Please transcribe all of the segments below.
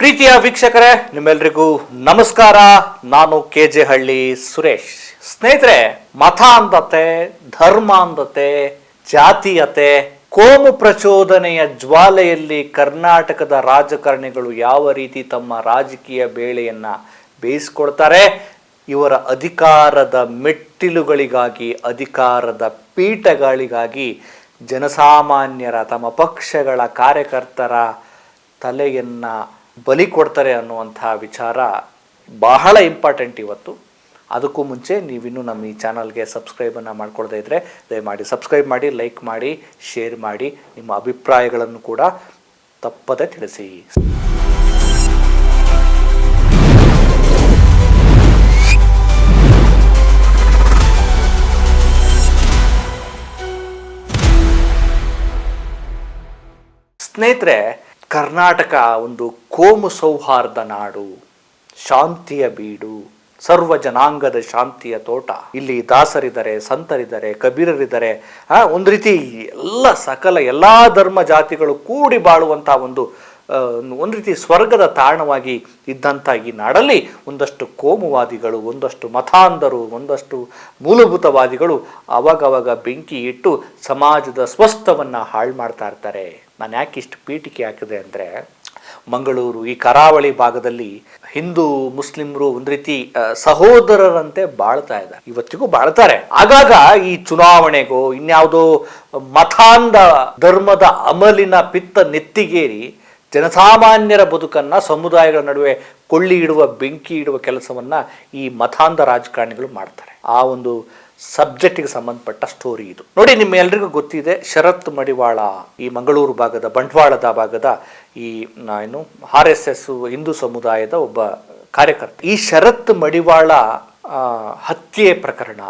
ಪ್ರೀತಿಯ ವೀಕ್ಷಕರೇ, ನಿಮ್ಮೆಲ್ಲರಿಗೂ ನಮಸ್ಕಾರ. ನಾನು KJ ಹಳ್ಳಿ ಸುರೇಶ್. ಸ್ನೇಹಿತರೆ, ಮತಾಂಧತೆ, ಧರ್ಮಾಂಧತೆ, ಜಾತೀಯತೆ, ಕೋಮು ಪ್ರಚೋದನೆಯ ಜ್ವಾಲೆಯಲ್ಲಿ ಕರ್ನಾಟಕದ ರಾಜಕಾರಣಿಗಳು ಯಾವ ರೀತಿ ತಮ್ಮ ರಾಜಕೀಯ ಬೇಳೆಯನ್ನ ಬೇಯಿಸ್ಕೊಳ್ತಾರೆ, ಇವರ ಅಧಿಕಾರದ ಮೆಟ್ಟಿಲುಗಳಿಗಾಗಿ, ಅಧಿಕಾರದ ಪೀಠಗಳಿಗಾಗಿ ಜನಸಾಮಾನ್ಯರ, ತಮ್ಮ ಪಕ್ಷಗಳ ಕಾರ್ಯಕರ್ತರ ತಲೆಯನ್ನ ಬಲಿ ಕೊಡ್ತಾರೆ ಅನ್ನುವಂತಹ ವಿಚಾರ ಬಹಳ ಇಂಪಾರ್ಟೆಂಟ್ ಇವತ್ತು. ಅದಕ್ಕೂ ಮುಂಚೆ ನೀವಿನ್ನೂ ನಮ್ಮ ಈ ಚಾನಲ್ಗೆ ಸಬ್ಸ್ಕ್ರೈಬನ್ನು ಮಾಡ್ಕೊಳ್ತಾ ಇದ್ದರೆ ದಯಮಾಡಿ ಸಬ್ಸ್ಕ್ರೈಬ್ ಮಾಡಿ, ಲೈಕ್ ಮಾಡಿ, ಶೇರ್ ಮಾಡಿ, ನಿಮ್ಮ ಅಭಿಪ್ರಾಯಗಳನ್ನು ಕೂಡ ತಪ್ಪದೆ ತಿಳಿಸಿ. ಸ್ನೇಹಿತರೆ, ಕರ್ನಾಟಕ ಒಂದು ಕೋಮು ಸೌಹಾರ್ದ ನಾಡು, ಶಾಂತಿಯ ಬೀಡು, ಸರ್ವ ಜನಾಂಗದ ಶಾಂತಿಯ ತೋಟ. ಇಲ್ಲಿ ದಾಸರಿದ್ದಾರೆ, ಸಂತರಿದ್ದಾರೆ, ಕಬೀರರಿದ್ದಾರೆ, ಒಂದು ರೀತಿ ಸಕಲ ಎಲ್ಲ ಧರ್ಮ ಜಾತಿಗಳು ಕೂಡಿ ಬಾಳುವಂತಹ ಒಂದು ರೀತಿ ಸ್ವರ್ಗದ ತಾಣವಾಗಿ ಇದ್ದಂಥ ಈ ನಾಡಲ್ಲಿ ಒಂದಷ್ಟು ಕೋಮುವಾದಿಗಳು, ಒಂದಷ್ಟು ಮತಾಂಧರು, ಒಂದಷ್ಟು ಮೂಲಭೂತವಾದಿಗಳು ಅವಾಗವಾಗ ಬೆಂಕಿ ಇಟ್ಟು ಸಮಾಜದ ಸ್ವಸ್ಥವನ್ನು ಹಾಳು ಮಾಡ್ತಾ ಇರ್ತಾರೆ. ನಾನು ಯಾಕೆ ಇಷ್ಟು ಪೀಠಿಕೆ ಹಾಕಿದೆ ಅಂದರೆ, ಮಂಗಳೂರು, ಈ ಕರಾವಳಿ ಭಾಗದಲ್ಲಿ ಹಿಂದೂ ಮುಸ್ಲಿಮರು ಒಂದು ರೀತಿ ಸಹೋದರರಂತೆ ಬಾಳ್ತಾ ಇದ್ದಾರೆ, ಇವತ್ತಿಗೂ ಬಾಳ್ತಾರೆ. ಆಗಾಗ ಈ ಚುನಾವಣೆಗೋ ಇನ್ಯಾವುದೋ ಮತಾಂಧ ಧರ್ಮದ ಅಮಲಿನ ಪಿತ್ತ ನೆತ್ತಿಗೇರಿ ಜನಸಾಮಾನ್ಯರ ಬದುಕನ್ನ, ಸಮುದಾಯಗಳ ನಡುವೆ ಕೊಳ್ಳಿ ಇಡುವ, ಬೆಂಕಿ ಇಡುವ ಕೆಲಸವನ್ನ ಈ ಮತಾಂಧ ರಾಜಕಾರಣಿಗಳು ಮಾಡ್ತಾರೆ. ಆ ಒಂದು ಸಬ್ಜೆಕ್ಟಿಗೆ ಸಂಬಂಧಪಟ್ಟ ಸ್ಟೋರಿ ಇದು. ನೋಡಿ, ನಿಮ್ಮ ಎಲ್ರಿಗೂ ಗೊತ್ತಿದೆ, ಶರತ್ ಮಡಿವಾಳ, ಈ ಮಂಗಳೂರು ಭಾಗದ, ಬಂಟ್ವಾಳದ ಭಾಗದ ಈ RSS ಹಿಂದೂ ಸಮುದಾಯದ ಒಬ್ಬ ಕಾರ್ಯಕರ್ತ. ಈ ಶರತ್ ಮಡಿವಾಳ ಹತ್ಯೆ ಪ್ರಕರಣ,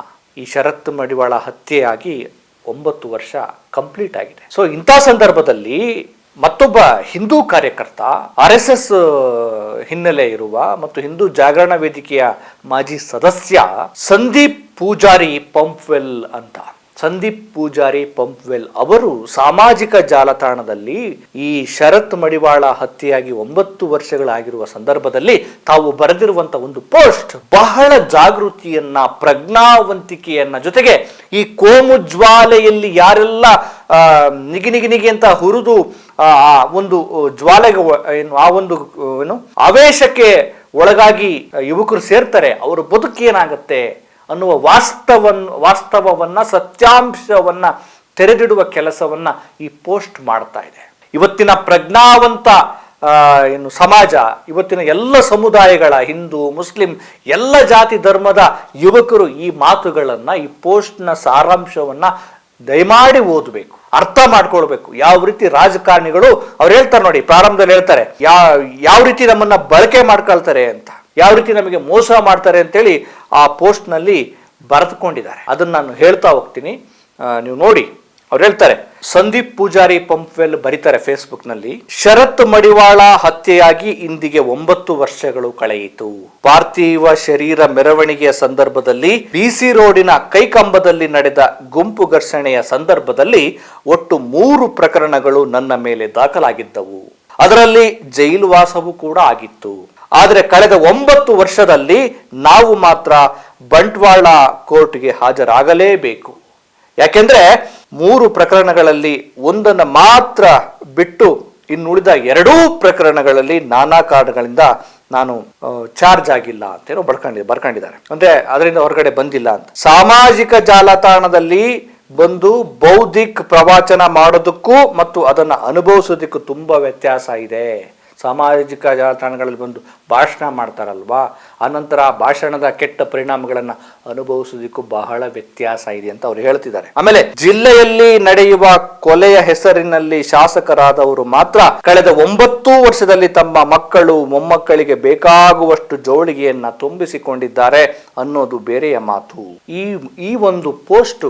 ಈ ಶರತ್ ಮಡಿವಾಳ ಹತ್ಯೆಯಾಗಿ 9 ವರ್ಷ ಕಂಪ್ಲೀಟ್ ಆಗಿದೆ. ಸೊ ಇಂಥ ಸಂದರ್ಭದಲ್ಲಿ ಮತ್ತೊಬ್ಬ ಹಿಂದೂ ಕಾರ್ಯಕರ್ತ, RSS ಹಿನ್ನೆಲೆ ಇರುವ ಮತ್ತು ಹಿಂದೂ ಜಾಗರಣ ವೇದಿಕೆಯ ಮಾಜಿ ಸದಸ್ಯ ಸಂದೀಪ್ ಪೂಜಾರಿ ಪಂಪ್ವೆಲ್ ಅಂತ, ಸಂದೀಪ್ ಪೂಜಾರಿ ಪಂಪ್ವೆಲ್ ಅವರು ಸಾಮಾಜಿಕ ಜಾಲತಾಣದಲ್ಲಿ ಈ ಶರತ್ ಮಡಿವಾಳ ಹತ್ಯೆಯಾಗಿ 9 ವರ್ಷಗಳಾಗಿರುವ ಸಂದರ್ಭದಲ್ಲಿ ತಾವು ಬರೆದಿರುವಂತ ಒಂದು ಪೋಸ್ಟ್ ಬಹಳ ಜಾಗೃತಿಯನ್ನ, ಪ್ರಜ್ಞಾವಂತಿಕೆಯನ್ನ, ಜೊತೆಗೆ ಈ ಕೋಮು ಜ್ವಾಲೆಯಲ್ಲಿ ಯಾರೆಲ್ಲ ನಿಗಿ ಅಂತ ಹುರಿದು ಒಂದು ಜ್ವಾಲೆಗೆ ಆ ಒಂದು ಆವೇಶಕ್ಕೆ ಒಳಗಾಗಿ ಯುವಕರು ಸೇರ್ತಾರೆ, ಅವರ ಬದುಕೇನಾಗತ್ತೆ ಅನ್ನುವ ವಾಸ್ತವವನ್ನ, ಸತ್ಯಾಂಶವನ್ನ ತೆರೆದಿಡುವ ಕೆಲಸವನ್ನ ಈ ಪೋಸ್ಟ್ ಮಾಡ್ತಾ ಇದೆ. ಇವತ್ತಿನ ಪ್ರಜ್ಞಾವಂತ ಸಮಾಜ, ಇವತ್ತಿನ ಎಲ್ಲ ಸಮುದಾಯಗಳ, ಹಿಂದೂ, ಮುಸ್ಲಿಂ, ಎಲ್ಲ ಜಾತಿ ಧರ್ಮದ ಯುವಕರು ಈ ಮಾತುಗಳನ್ನ, ಈ ಪೋಸ್ಟ್ನ ಸಾರಾಂಶವನ್ನ ದಯಮಾಡಿ ಓದಬೇಕು, ಅರ್ಥ ಮಾಡ್ಕೊಳ್ಬೇಕು. ಯಾವ ರೀತಿ ರಾಜಕಾರಣಿಗಳು ಅವ್ರು ಹೇಳ್ತಾರೆ ನೋಡಿ, ಪ್ರಾರಂಭದಲ್ಲಿ ಹೇಳ್ತಾರೆ ಯಾವ ರೀತಿ ನಮ್ಮನ್ನ ಬಳಕೆ ಮಾಡ್ಕೊಳ್ತಾರೆ ಅಂತ, ಯಾವ ರೀತಿ ನಮಗೆ ಮೋಸ ಮಾಡ್ತಾರೆ ಅಂತೇಳಿ ಆ ಪೋಸ್ಟ್ ನಲ್ಲಿ ಬರೆದುಕೊಂಡಿದ್ದಾರೆ. ಅದನ್ನ ನಾನು ಹೇಳ್ತಾ ಹೋಗ್ತೀನಿ, ನೀವು ನೋಡಿ. ಅವ್ರು ಹೇಳ್ತಾರೆ, ಸಂದೀಪ್ ಪೂಜಾರಿ ಪಂಪ್ವೆಲ್ ಬರೀತಾರೆ ಫೇಸ್ಬುಕ್ ನಲ್ಲಿ, ಶರತ್ ಮಡಿವಾಳ ಹತ್ಯೆಯಾಗಿ ಇಂದಿಗೆ 9 ವರ್ಷಗಳು ಕಳೆಯಿತು. ಪಾರ್ಥಿವ ಶರೀರ ಮೆರವಣಿಗೆಯ ಸಂದರ್ಭದಲ್ಲಿ BC ರೋಡಿನ ಕೈಕಂಬದಲ್ಲಿ ನಡೆದ ಗುಂಪು ಘರ್ಷಣೆಯ ಸಂದರ್ಭದಲ್ಲಿ ಒಟ್ಟು 3 ಪ್ರಕರಣಗಳು ನನ್ನ ಮೇಲೆ ದಾಖಲಾಗಿದ್ದವು. ಅದರಲ್ಲಿ ಜೈಲು ವಾಸವೂ ಕೂಡ ಆಗಿತ್ತು. ಆದರೆ ಕಳೆದ 9 ವರ್ಷದಲ್ಲಿ ನಾವು ಮಾತ್ರ ಬಂಟ್ವಾಳ ಕೋರ್ಟ್ಗೆ ಹಾಜರಾಗಲೇಬೇಕು. ಯಾಕೆಂದ್ರೆ 3 ಪ್ರಕರಣಗಳಲ್ಲಿ ಒಂದನ್ನು ಮಾತ್ರ ಬಿಟ್ಟು ಇನ್ನುಳಿದ 2 ಪ್ರಕರಣಗಳಲ್ಲಿ ನಾನಾ ಕಾರಣಗಳಿಂದ ನಾನು ಚಾರ್ಜ್ ಆಗಿಲ್ಲ ಅಂತೇನೋ ಬರ್ಕೊಂಡಿದ್ದಾರೆ. ಅಂದ್ರೆ ಅದರಿಂದ ಹೊರಗಡೆ ಬಂದಿಲ್ಲ ಅಂತ. ಸಾಮಾಜಿಕ ಜಾಲತಾಣದಲ್ಲಿ ಬಂದು ಬೌದ್ಧಿಕ ಪ್ರವಚನ ಮಾಡೋದಕ್ಕೂ ಮತ್ತು ಅದನ್ನು ಅನುಭವಿಸೋದಕ್ಕೂ ತುಂಬಾ ವ್ಯತ್ಯಾಸ ಇದೆ. ಸಾಮಾಜಿಕ ಜಾಲತಾಣಗಳಲ್ಲಿ ಬಂದು ಭಾಷಣ ಮಾಡ್ತಾರಲ್ವಾ, ಆನಂತರ ಆ ಭಾಷಣದ ಕೆಟ್ಟ ಪರಿಣಾಮಗಳನ್ನ ಅನುಭವಿಸೋದಕ್ಕೂ ಬಹಳ ವ್ಯತ್ಯಾಸ ಇದೆ ಅಂತ ಅವ್ರು ಹೇಳ್ತಿದ್ದಾರೆ. ಆಮೇಲೆ ಜಿಲ್ಲೆಯಲ್ಲಿ ನಡೆಯುವ ಕೊಲೆಯ ಹೆಸರಿನಲ್ಲಿ ಶಾಸಕರಾದವರು ಮಾತ್ರ ಕಳೆದ 9 ವರ್ಷದಲ್ಲಿ ತಮ್ಮ ಮಕ್ಕಳು, ಮೊಮ್ಮಕ್ಕಳಿಗೆ ಬೇಕಾಗುವಷ್ಟು ಜೋಳಿಗೆಯನ್ನ ತುಂಬಿಸಿಕೊಂಡಿದ್ದಾರೆ ಅನ್ನೋದು ಬೇರೆಯ ಮಾತು. ಈ ಒಂದು ಪೋಸ್ಟ್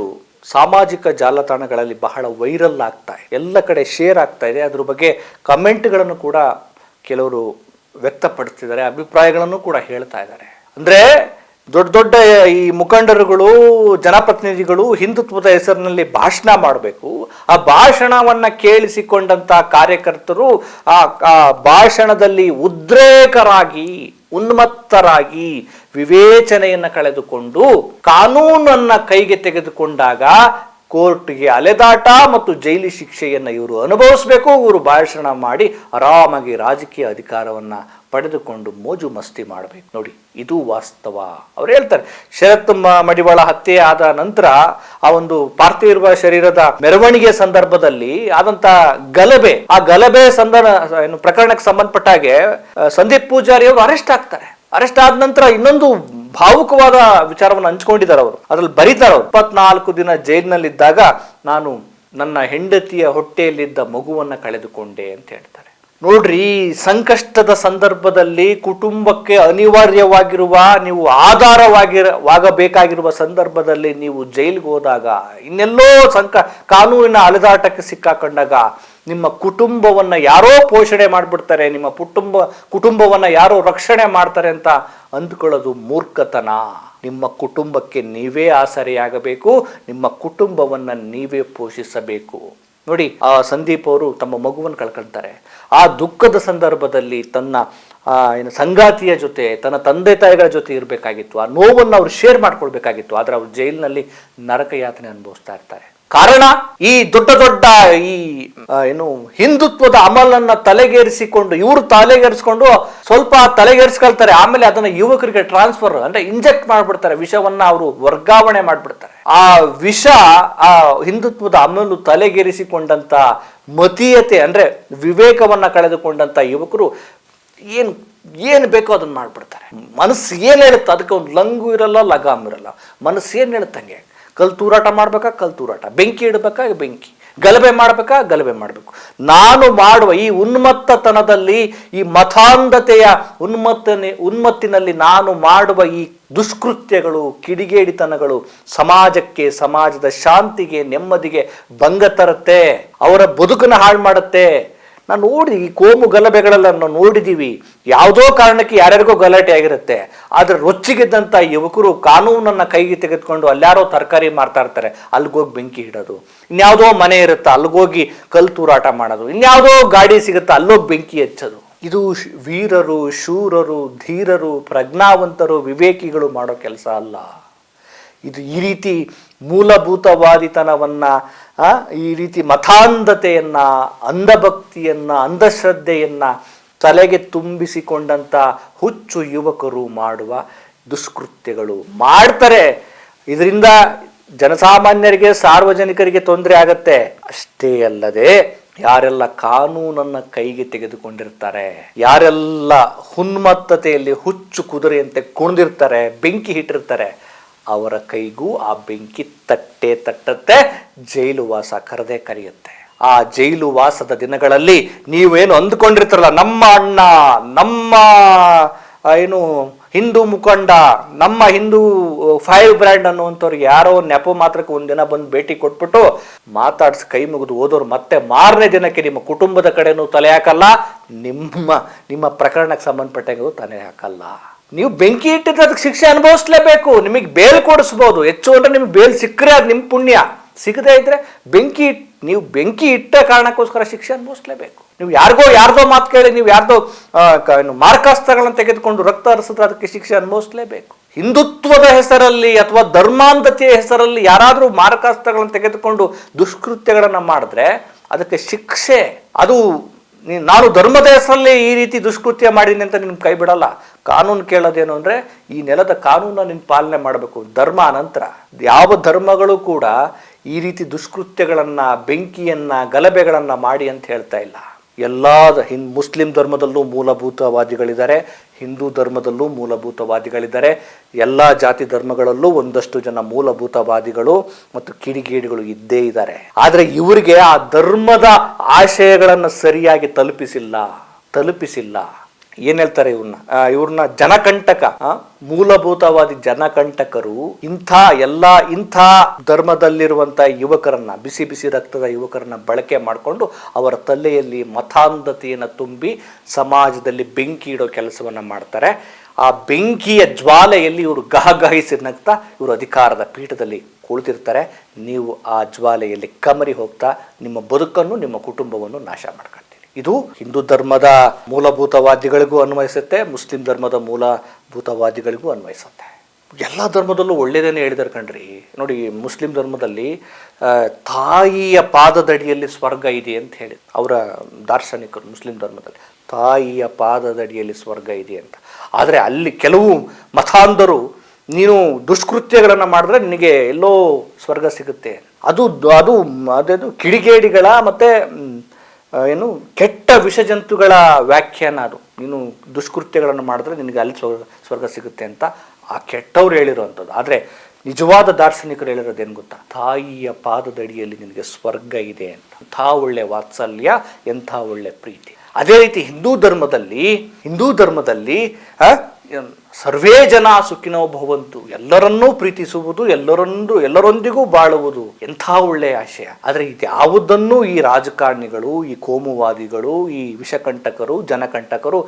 ಸಾಮಾಜಿಕ ಜಾಲತಾಣಗಳಲ್ಲಿ ಬಹಳ ವೈರಲ್ ಆಗ್ತಾ ಇದೆ, ಎಲ್ಲ ಕಡೆ ಶೇರ್ ಆಗ್ತಾ ಇದೆ. ಅದ್ರ ಬಗ್ಗೆ ಕಮೆಂಟ್ಗಳನ್ನು ಕೂಡ ಕೆಲವರು ವ್ಯಕ್ತಪಡಿಸ್ತಿದ್ದಾರೆ, ಅಭಿಪ್ರಾಯಗಳನ್ನು ಕೂಡ ಹೇಳ್ತಾ ಇದ್ದಾರೆ. ಅಂದ್ರೆ ದೊಡ್ಡ ದೊಡ್ಡ ಈ ಮುಖಂಡರುಗಳು, ಜನಪ್ರತಿನಿಧಿಗಳು ಹಿಂದುತ್ವದ ಹೆಸರಿನಲ್ಲಿ ಭಾಷಣ ಮಾಡಬೇಕು. ಆ ಭಾಷಣವನ್ನ ಕೇಳಿಸಿಕೊಂಡಂತ ಕಾರ್ಯಕರ್ತರು ಆ ಭಾಷಣದಲ್ಲಿ ಉದ್ರೇಕರಾಗಿ, ಉನ್ಮತ್ತರಾಗಿ, ವಿವೇಚನೆಯನ್ನ ಕಳೆದುಕೊಂಡು ಕಾನೂನನ್ನ ಕೈಗೆ ತೆಗೆದುಕೊಂಡಾಗ ಕೋರ್ಟ್ಗೆ ಅಲೆದಾಟ ಮತ್ತು ಜೈಲಿ ಶಿಕ್ಷೆಯನ್ನು ಇವರು ಅನುಭವಿಸಬೇಕು. ಇವರು ಭಾಷಣ ಮಾಡಿ ಆರಾಮಾಗಿ ರಾಜಕೀಯ ಅಧಿಕಾರವನ್ನ ಪಡೆದುಕೊಂಡು ಮೋಜು ಮಸ್ತಿ ಮಾಡಬೇಕು. ನೋಡಿ, ಇದು ವಾಸ್ತವ. ಅವ್ರು ಹೇಳ್ತಾರೆ, ಶರತ್ ಮಡಿವಾಳ ಹತ್ಯೆ ಆದ ನಂತರ ಆ ಒಂದು ಪಾರ್ಥಿವ ಶರೀರದ ಮೆರವಣಿಗೆ ಸಂದರ್ಭದಲ್ಲಿ ಆದಂತ ಗಲಭೆ, ಆ ಗಲಭೆ ಪ್ರಕರಣಕ್ಕೆ ಸಂಬಂಧಪಟ್ಟ ಹಾಗೆ ಸಂದೀಪ್ ಪೂಜಾರಿ ಅವರು ಅರೆಸ್ಟ್ ಆಗ್ತಾರೆ. ಅರೆಸ್ಟ್ ಆದ ನಂತರ ಇನ್ನೊಂದು ಭಾವುಕವಾದ ವಿಚಾರವನ್ನು ಹಂಚ್ಕೊಂಡಿದ್ದಾರೆ ಅವರು. ಅದ್ರಲ್ಲಿ ಬರೀತಾರೆ ಅವರು, 24 ದಿನ ಜೈಲಿನಲ್ಲಿದ್ದಾಗ ನಾನು ನನ್ನ ಹೆಂಡತಿಯ ಹೊಟ್ಟೆಯಲ್ಲಿದ್ದ ಮಗುವನ್ನ ಕಳೆದುಕೊಂಡೆ ಅಂತ ಹೇಳ್ತಾರೆ. ನೋಡ್ರಿ, ಸಂಕಷ್ಟದ ಸಂದರ್ಭದಲ್ಲಿ ಕುಟುಂಬಕ್ಕೆ ಅನಿವಾರ್ಯವಾಗಿರುವ, ನೀವು ಆಧಾರವಾಗಬೇಕಾಗಿರುವ ಸಂದರ್ಭದಲ್ಲಿ ನೀವು ಜೈಲಿಗೆ ಹೋದಾಗ, ಇನ್ನೆಲ್ಲೋ ಕಾನೂನಿನ ಅಲೆದಾಟಕ್ಕೆ ಸಿಕ್ಕಾಕೊಂಡಾಗ ನಿಮ್ಮ ಕುಟುಂಬವನ್ನ ಯಾರೋ ಪೋಷಣೆ ಮಾಡಿಬಿಡ್ತಾರೆ, ನಿಮ್ಮ ಕುಟುಂಬವನ್ನ ಯಾರೋ ರಕ್ಷಣೆ ಮಾಡ್ತಾರೆ ಅಂತ ಅಂದ್ಕೊಳ್ಳೋದು ಮೂರ್ಖತನ. ನಿಮ್ಮ ಕುಟುಂಬಕ್ಕೆ ನೀವೇ ಆಸರೆಯಾಗಬೇಕು, ನಿಮ್ಮ ಕುಟುಂಬವನ್ನ ನೀವೇ ಪೋಷಿಸಬೇಕು. ನೋಡಿ, ಆ ಸಂದೀಪ್ ಅವರು ತಮ್ಮ ಮಗುವನ್ನು ಕಳ್ಕೊಳ್ತಾರೆ. ಆ ದುಃಖದ ಸಂದರ್ಭದಲ್ಲಿ ತನ್ನ ಸಂಗಾತಿಯ ಜೊತೆ, ತನ್ನ ತಂದೆ ತಾಯಿಗಳ ಜೊತೆ ಇರಬೇಕಾಗಿತ್ತು. ಆ ನೋವನ್ನು ಅವ್ರು ಶೇರ್ ಮಾಡ್ಕೊಳ್ಬೇಕಾಗಿತ್ತು. ಆದ್ರೆ ಅವ್ರು ಜೈಲಿನಲ್ಲಿ ನರಕ ಯಾತನೆ ಅನುಭವಿಸ್ತಾ ಇರ್ತಾರೆ. ಕಾರಣ, ಈ ದೊಡ್ಡ ದೊಡ್ಡ ಈ ಹಿಂದುತ್ವದ ಅಮಲನ್ನ ಇವರು ತಲೆಗೇರಿಸಿಕೊಂಡು ಸ್ವಲ್ಪ ತಲೆಗೇರಿಸ್ಕೊಳ್ತಾರೆ. ಆಮೇಲೆ ಅದನ್ನ ಯುವಕರಿಗೆ ಟ್ರಾನ್ಸ್ಫರ್ ಅಂದ್ರೆ ಇಂಜೆಕ್ಟ್ ಮಾಡ್ಬಿಡ್ತಾರೆ, ವಿಷವನ್ನ ಅವರು ವರ್ಗಾವಣೆ ಮಾಡ್ಬಿಡ್ತಾರೆ. ಆ ವಿಷ ಆ ಹಿಂದುತ್ವದ ಅಮಲು ತಲೆಗೇರಿಸಿಕೊಂಡಂತ ಮತೀಯತೆ ಅಂದ್ರೆ ವಿವೇಕವನ್ನ ಕಳೆದುಕೊಂಡಂತ ಯುವಕರು ಏನು ಬೇಕೋ ಅದನ್ನ ಮಾಡ್ಬಿಡ್ತಾರೆ. ಮನಸ್ಸು ಏನ್ ಹೇಳುತ್ತೆ ಅದಕ್ಕೆ ಒಂದು ಲಂಗು ಇರಲ್ಲ, ಲಗಾಮ್ ಇರಲ್ಲ. ಮನಸ್ಸು ಏನ್ ಹೇಳುತ್ತಂಗೆ, ಕಲ್ ತೂರಾಟ ಮಾಡ್ಬೇಕಾ ಕಲ್ ತೂರಾಟ, ಬೆಂಕಿ ಇಡಬೇಕಾ ಬೆಂಕಿ, ಗಲಭೆ ಮಾಡ್ಬೇಕಾ ಗಲಭೆ ಮಾಡಬೇಕು. ನಾನು ಮಾಡುವ ಈ ಉನ್ಮತ್ತತನದಲ್ಲಿ, ಈ ಮತಾಂಧತೆಯ ಉನ್ಮತ್ತಿನಲ್ಲಿ ನಾನು ಮಾಡುವ ಈ ದುಷ್ಕೃತ್ಯಗಳು, ಕಿಡಿಗೇಡಿತನಗಳು ಸಮಾಜಕ್ಕೆ, ಸಮಾಜದ ಶಾಂತಿಗೆ, ನೆಮ್ಮದಿಗೆ ಭಂಗ ತರುತ್ತೆ, ಅವರ ಬದುಕನ್ನು ಹಾಳು ಮಾಡುತ್ತೆ. ನಾವು ನೋಡಿ, ಈ ಕೋಮು ಗಲಭೆಗಳೆಲ್ಲ ನಾವು ನೋಡಿದೀವಿ. ಯಾವುದೋ ಕಾರಣಕ್ಕೆ ಯಾರ್ಯಾರಿಗೋ ಗಲಾಟೆ ಆಗಿರುತ್ತೆ. ಆದ್ರೆ ರೊಚ್ಚಿಗೆದ್ದಂತ ಯುವಕರು ಕಾನೂನನ್ನ ಕೈಗೆ ತೆಗೆದುಕೊಂಡು ಅಲ್ಲಾರೋ ತರಕಾರಿ ಮಾರ್ತಾ ಇರ್ತಾರೆ, ಅಲ್ಲಿಗೋಗಿ ಬೆಂಕಿ ಇಡೋದು. ಇನ್ಯಾವುದೋ ಮನೆ ಇರುತ್ತೆ, ಅಲ್ಲಿಗೋಗಿ ಕಲ್ ತೂರಾಟ ಮಾಡೋದು. ಇನ್ಯಾವುದೋ ಗಾಡಿ ಸಿಗುತ್ತೆ, ಅಲ್ಲೋಗಿ ಬೆಂಕಿ ಹಚ್ಚೋದು. ಇದು ವೀರರು, ಶೂರರು, ಧೀರರು, ಪ್ರಜ್ಞಾವಂತರು, ವಿವೇಕಿಗಳು ಮಾಡೋ ಕೆಲಸ ಅಲ್ಲ. ಇದು ಈ ರೀತಿ ಮೂಲಭೂತವಾದಿತನವನ್ನ, ಈ ರೀತಿ ಮತಾಂಧತೆಯನ್ನ, ಅಂಧಭಕ್ತಿಯನ್ನ, ಅಂಧಶ್ರದ್ಧೆಯನ್ನ ತಲೆಗೆ ತುಂಬಿಸಿಕೊಂಡಂತ ಹುಚ್ಚು ಯುವಕರು ಮಾಡುವ ದುಷ್ಕೃತ್ಯಗಳು ಮಾಡ್ತಾರೆ. ಇದರಿಂದ ಜನಸಾಮಾನ್ಯರಿಗೆ, ಸಾರ್ವಜನಿಕರಿಗೆ ತೊಂದರೆ ಆಗತ್ತೆ. ಅಷ್ಟೇ ಅಲ್ಲದೆ ಯಾರೆಲ್ಲ ಕಾನೂನನ್ನ ಕೈಗೆ ತೆಗೆದುಕೊಂಡಿರ್ತಾರೆ, ಯಾರೆಲ್ಲ ಉನ್ಮತ್ತತೆಯಲ್ಲಿ ಹುಚ್ಚು ಕುದುರೆಯಂತೆ ಕುಣಿದಿರ್ತಾರೆ, ಬೆಂಕಿ ಇಟ್ಟಿರ್ತಾರೆ, ಅವರ ಕೈಗೂ ಆ ಬೆಂಕಿ ತಟ್ಟತ್ತೆ, ಜೈಲು ವಾಸ ಕರೆದೇ ಕರೆಯುತ್ತೆ. ಆ ಜೈಲು ವಾಸದ ದಿನಗಳಲ್ಲಿ ನೀವೇನು ಅಂದುಕೊಂಡಿರ್ತಾರಲ್ಲ, ನಮ್ಮ ಅಣ್ಣ, ನಮ್ಮ ಹಿಂದೂ ಮುಖಂಡ, ನಮ್ಮ ಹಿಂದೂ 5 ಬ್ರ್ಯಾಂಡ್ ಅನ್ನುವಂಥವ್ರಿಗೆ ಯಾರೋ ನೆಪ ಮಾತ್ರಕ್ಕೆ ಒಂದಿನ ಬಂದು ಭೇಟಿ ಕೊಟ್ಬಿಟ್ಟು ಮಾತಾಡ್ಸಿ ಕೈ ಮುಗಿದು ಹೋದವ್ರು ಮತ್ತೆ ಮಾರನೇ ದಿನಕ್ಕೆ ನಿಮ್ಮ ಕುಟುಂಬದ ಕಡೆನೂ ತಲೆ ಹಾಕಲ್ಲ, ನಿಮ್ಮ ಪ್ರಕರಣಕ್ಕೆ ಸಂಬಂಧಪಟ್ಟಂಗೂ ತಲೆ ಹಾಕಲ್ಲ. ನೀವು ಬೆಂಕಿ ಇಟ್ಟಿದ್ರೆ ಅದಕ್ಕೆ ಶಿಕ್ಷೆ ಅನುಭವಿಸ್ಲೇಬೇಕು. ನಿಮಗೆ ಬೇಲ್ ಕೊಡಿಸ್ಬೋದು, ಹೆಚ್ಚು ಅಂದ್ರೆ ನಿಮ್ಗೆ ಬೇಲ್ ಸಿಕ್ಕರೆ ಅದು ನಿಮ್ಮ ಪುಣ್ಯ, ಸಿಗದೇ ಇದ್ರೆ ನೀವು ಬೆಂಕಿ ಇಟ್ಟ ಕಾರಣಕ್ಕೋಸ್ಕರ ಶಿಕ್ಷೆ ಅನುಭವಿಸ್ಲೇಬೇಕು. ನೀವು ಯಾರ್ದೋ ಮಾತು ಕೇಳಿ, ನೀವು ಯಾರ್ದೋ ಮಾರ್ಕಾಸ್ತ್ರಗಳನ್ನು ತೆಗೆದುಕೊಂಡು ರಕ್ತ ಹರಿಸಿದ್ರೆ ಅದಕ್ಕೆ ಶಿಕ್ಷೆ ಅನುಭವಿಸ್ಲೇಬೇಕು. ಹಿಂದುತ್ವದ ಹೆಸರಲ್ಲಿ ಅಥವಾ ಧರ್ಮಾಂಧತೆಯ ಹೆಸರಲ್ಲಿ ಯಾರಾದರೂ ಮಾರಕಾಸ್ತ್ರಗಳನ್ನು ತೆಗೆದುಕೊಂಡು ದುಷ್ಕೃತ್ಯಗಳನ್ನು ಮಾಡಿದ್ರೆ ಅದಕ್ಕೆ ಶಿಕ್ಷೆ. ಅದು ನಾನು ಧರ್ಮದ ಹೆಸರಲ್ಲಿ ಈ ರೀತಿ ದುಷ್ಕೃತ್ಯ ಮಾಡಿದ್ದೀನಿ ಅಂತ ನಿಮ್ಗೆ ಕೈ ಬಿಡಲ್ಲ. ಕಾನೂನು ಕೇಳೋದೇನು ಅಂದ್ರೆ ಈ ನೆಲದ ಕಾನೂನನ್ನು ನೀನು ಪಾಲನೆ ಮಾಡಬೇಕು. ಧರ್ಮ ಅನಂತರ ಯಾವ ಧರ್ಮಗಳು ಕೂಡ ಈ ರೀತಿ ದುಷ್ಕೃತ್ಯಗಳನ್ನ, ಬೆಂಕಿಯನ್ನ, ಗಲಭೆಗಳನ್ನ ಮಾಡಿ ಅಂತ ಹೇಳ್ತಾ ಇಲ್ಲ. ಮುಸ್ಲಿಂ ಧರ್ಮದಲ್ಲೂ ಮೂಲಭೂತವಾದಿಗಳಿದ್ದಾರೆ, ಹಿಂದೂ ಧರ್ಮದಲ್ಲೂ ಮೂಲಭೂತವಾದಿಗಳಿದ್ದಾರೆ, ಎಲ್ಲ ಜಾತಿ ಧರ್ಮಗಳಲ್ಲೂ ಒಂದಷ್ಟು ಜನ ಮೂಲಭೂತವಾದಿಗಳು ಮತ್ತು ಕಿಡಿಗೇಡಿಗಳು ಇದ್ದೇ ಇದ್ದಾರೆ. ಆದ್ರೆ ಇವರಿಗೆ ಆ ಧರ್ಮದ ಆಶಯಗಳನ್ನು ಸರಿಯಾಗಿ ತಲುಪಿಸಿಲ್ಲ. ಏನ್ ಹೇಳ್ತಾರೆ ಇವ್ರನ್ನ ಜನಕಂಟಕ, ಮೂಲಭೂತವಾದಿ ಜನಕಂಟಕರು. ಇಂಥ ಧರ್ಮದಲ್ಲಿರುವಂತ ಯುವಕರನ್ನ, ಬಿಸಿ ಬಿಸಿ ರಕ್ತದ ಯುವಕರನ್ನ ಬಳಕೆ ಮಾಡಿಕೊಂಡು ಅವರ ತಲೆಯಲ್ಲಿ ಮತಾಂಧತೆಯನ್ನು ತುಂಬಿ ಸಮಾಜದಲ್ಲಿ ಬೆಂಕಿ ಇಡೋ ಕೆಲಸವನ್ನ ಮಾಡ್ತಾರೆ. ಆ ಬೆಂಕಿಯ ಜ್ವಾಲೆಯಲ್ಲಿ ಇವರು ಗಹಗಹಿಸಿ ನಗ್ತಾ ಇವರು ಅಧಿಕಾರದ ಪೀಠದಲ್ಲಿ ಕುಳಿತಿರ್ತಾರೆ. ನೀವು ಆ ಜ್ವಾಲೆಯಲ್ಲಿ ಕಮರಿ ಹೋಗ್ತಾ ನಿಮ್ಮ ಬದುಕನ್ನು ನಿಮ್ಮ ಕುಟುಂಬವನ್ನು ನಾಶ ಮಾಡ್ಕೊಳ್ತೀರಿ. ಇದು ಹಿಂದೂ ಧರ್ಮದ ಮೂಲಭೂತವಾದಿಗಳಿಗೂ ಅನ್ವಯಿಸುತ್ತೆ, ಮುಸ್ಲಿಂ ಧರ್ಮದ ಮೂಲಭೂತವಾದಿಗಳಿಗೂ ಅನ್ವಯಿಸುತ್ತೆ. ಎಲ್ಲ ಧರ್ಮದಲ್ಲೂ ಒಳ್ಳೆಯದೇನೆ ಹೇಳಿದಾರೆ ಕಣ್ರಿ. ನೋಡಿ, ಮುಸ್ಲಿಂ ಧರ್ಮದಲ್ಲಿ ತಾಯಿಯ ಪಾದದಡಿಯಲ್ಲಿ ಸ್ವರ್ಗ ಇದೆ ಅಂತ ಹೇಳಿ ಅವರ ದಾರ್ಶನಿಕರು. ಮುಸ್ಲಿಂ ಧರ್ಮದಲ್ಲಿ ತಾಯಿಯ ಪಾದದಡಿಯಲ್ಲಿ ಸ್ವರ್ಗ ಇದೆ ಅಂತ. ಆದರೆ ಅಲ್ಲಿ ಕೆಲವು ಮತಾಂಧರು ನೀನು ದುಷ್ಕೃತ್ಯಗಳನ್ನು ಮಾಡಿದ್ರೆ ನಿನಗೆ ಎಲ್ಲೋ ಸ್ವರ್ಗ ಸಿಗುತ್ತೆ, ಅದೇನು ಕಿಡಿಗೇಡಿಗಳ ಮತ್ತು ಏನು ಕೆಟ್ಟ ವಿಷಜಂತುಗಳ ವ್ಯಾಖ್ಯಾನ. ಅದು ನೀನು ದುಷ್ಕೃತ್ಯಗಳನ್ನು ಮಾಡಿದ್ರೆ ನಿನಗೆ ಅಲ್ಲಿ ಸ್ವರ್ಗ ಸಿಗುತ್ತೆ ಅಂತ ಆ ಕೆಟ್ಟವ್ರು ಹೇಳಿರೋವಂಥದ್ದು. ಆದರೆ ನಿಜವಾದ ದಾರ್ಶನಿಕರು ಹೇಳಿರೋದೇನು ಗೊತ್ತಾ? ತಾಯಿಯ ಪಾದದಡಿಯಲ್ಲಿ ನಿನಗೆ ಸ್ವರ್ಗ ಇದೆ ಅಂತ. ಎಂಥ ಒಳ್ಳೆ ವಾತ್ಸಲ್ಯ, ಎಂಥ ಒಳ್ಳೆ ಪ್ರೀತಿ. ಅದೇ ರೀತಿ ಹಿಂದೂ ಧರ್ಮದಲ್ಲಿ ಸರ್ವೇ ಜನ ಸುಖಿನೋ ಭವಂತು, ಎಲ್ಲರನ್ನೂ ಪ್ರೀತಿಸುವುದು, ಎಲ್ಲರೊಂದಿಗೂ ಬಾಳುವುದು, ಎಂಥ ಒಳ್ಳೆಯ ಆಶಯ. ಆದರೆ ಇದ್ಯಾವುದನ್ನು ಈ ರಾಜಕಾರಣಿಗಳು, ಈ ಕೋಮುವಾದಿಗಳು, ಈ ವಿಷಕಂಟಕರು, ಜನಕಂಟಕರು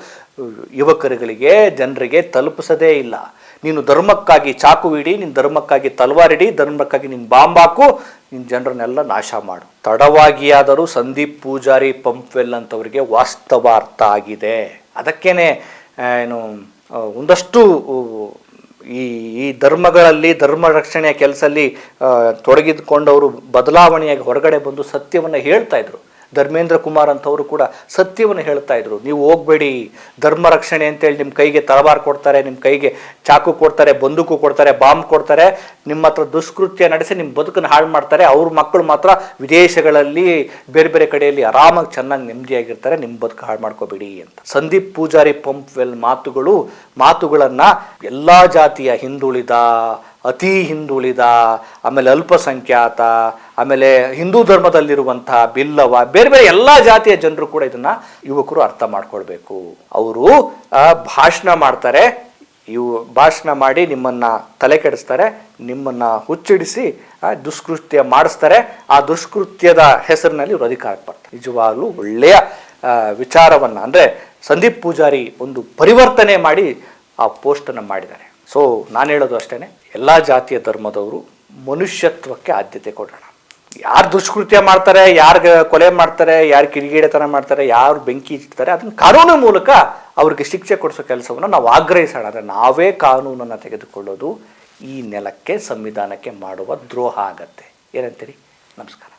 ಯುವಕರುಗಳಿಗೆ, ಜನರಿಗೆ ತಲುಪಿಸದೇ ಇಲ್ಲ. ನೀನು ಧರ್ಮಕ್ಕಾಗಿ ಚಾಕು ಹಿಡಿ, ನಿನ್ನ ಧರ್ಮಕ್ಕಾಗಿ ತಲವಾರಿಡಿ, ಧರ್ಮಕ್ಕಾಗಿ ನೀನು ಬಾಂಬ್ ಹಾಕು, ನಿನ್ನ ಜನರನ್ನೆಲ್ಲ ನಾಶ ಮಾಡು. ತಡವಾಗಿಯಾದರೂ ಸಂದೀಪ್ ಪೂಜಾರಿ ಪಂಪ್ವೆಲ್ ಅಂತವರಿಗೆ ವಾಸ್ತವ ಅರ್ಥ ಆಗಿದೆ. ಅದಕ್ಕೇನೆ ಏನು ಒಂದಷ್ಟು ಈ ಧರ್ಮಗಳಲ್ಲಿ, ಧರ್ಮ ರಕ್ಷಣೆಯ ಕೆಲಸದಲ್ಲಿ ತೊಡಗಿಕೊಂಡವರು ಬದಲಾವಣೆಯಾಗಿ ಹೊರಗಡೆ ಬಂದು ಸತ್ಯವನ್ನು ಹೇಳ್ತಾ ಇದ್ರು. ಧರ್ಮೇಂದ್ರ ಕುಮಾರ್ ಅಂತವರು ಕೂಡ ಸತ್ಯವನ್ನು ಹೇಳ್ತಾ ಇದ್ರು. ನೀವು ಹೋಗಬೇಡಿ, ಧರ್ಮ ರಕ್ಷಣೆ ಅಂತೇಳಿ ನಿಮ್ಮ ಕೈಗೆ ತಲವಾರು ಕೊಡ್ತಾರೆ, ನಿಮ್ಮ ಕೈಗೆ ಚಾಕು ಕೊಡ್ತಾರೆ, ಬಂದೂಕು ಕೊಡ್ತಾರೆ, ಬಾಂಬ್ ಕೊಡ್ತಾರೆ, ನಿಮ್ಮ ಹತ್ರ ದುಷ್ಕೃತ್ಯ ನಡೆಸಿ ನಿಮ್ಮ ಬದುಕನ್ನು ಹಾಳು ಮಾಡ್ತಾರೆ. ಅವ್ರ ಮಕ್ಕಳು ಮಾತ್ರ ವಿದೇಶಗಳಲ್ಲಿ ಬೇರೆ ಬೇರೆ ಕಡೆಯಲ್ಲಿ ಆರಾಮಾಗಿ ಚೆನ್ನಾಗಿ ನೆಮ್ಮದಿಯಾಗಿರ್ತಾರೆ, ನಿಮ್ಮ ಬದುಕು ಹಾಳು ಮಾಡ್ಕೋಬೇಡಿ ಅಂತ. ಸಂದೀಪ್ ಪೂಜಾರಿ ಪಂಪ್ವೆಲ್ ಮಾತುಗಳನ್ನು ಎಲ್ಲ ಜಾತಿಯ ಹಿಂದುಳಿದ, ಅತಿ ಹಿಂದುಳಿದ, ಆಮೇಲೆ ಅಲ್ಪಸಂಖ್ಯಾತ, ಆಮೇಲೆ ಹಿಂದೂ ಧರ್ಮದಲ್ಲಿರುವಂತಹ ಬಿಲ್ಲವ, ಬೇರೆ ಬೇರೆ ಎಲ್ಲ ಜಾತಿಯ ಜನರು ಕೂಡ ಇದನ್ನ ಯುವಕರು ಅರ್ಥ ಮಾಡ್ಕೊಳ್ಬೇಕು. ಅವರು ಭಾಷಣ ಮಾಡ್ತಾರೆ, ಭಾಷಣ ಮಾಡಿ ನಿಮ್ಮನ್ನ ತಲೆ ಕೆಡಿಸ್ತಾರೆ, ನಿಮ್ಮನ್ನ ಹುಚ್ಚಿಡಿಸಿ ದುಷ್ಕೃತ್ಯ ಮಾಡಿಸ್ತಾರೆ. ಆ ದುಷ್ಕೃತ್ಯದ ಹೆಸರಿನಲ್ಲಿ ಇವರು ಅಧಿಕಾರಕ್ಕೆ ಬರ್ತಾರೆ. ನಿಜವಾಗ್ಲೂ ಒಳ್ಳೆಯ ವಿಚಾರವನ್ನ, ಅಂದ್ರೆ ಸಂದೀಪ್ ಪೂಜಾರಿ ಒಂದು ಪರಿವರ್ತನೆ ಮಾಡಿ ಆ ಪೋಸ್ಟನ್ನು ಮಾಡಿದ್ದಾರೆ. ಸೊ ನಾನು ಹೇಳೋದು ಅಷ್ಟೇ, ಎಲ್ಲ ಜಾತಿಯ ಧರ್ಮದವರು ಮನುಷ್ಯತ್ವಕ್ಕೆ ಆದ್ಯತೆ ಕೊಡೋಣ. ಯಾರು ದುಷ್ಕೃತ್ಯ ಮಾಡ್ತಾರೆ, ಯಾರು ಕೊಲೆ ಮಾಡ್ತಾರೆ, ಯಾರು ಕಿಡಿಗೇಡಿತನ ಮಾಡ್ತಾರೆ, ಯಾರು ಬೆಂಕಿ ಇಡ್ತಾರೆ, ಅದನ್ನು ಕಾನೂನು ಮೂಲಕ ಅವ್ರಿಗೆ ಶಿಕ್ಷೆ ಕೊಡಿಸೋ ಕೆಲಸವನ್ನು ನಾವು ಆಗ್ರಹಿಸೋಣ. ಅಂದರೆ ನಾವೇ ಕಾನೂನನ್ನು ತೆಗೆದುಕೊಳ್ಳೋದು ಈ ನೆಲಕ್ಕೆ, ಸಂವಿಧಾನಕ್ಕೆ ಮಾಡುವ ದ್ರೋಹ ಆಗತ್ತೆ. ಏನಂತೀರಿ? ನಮಸ್ಕಾರ.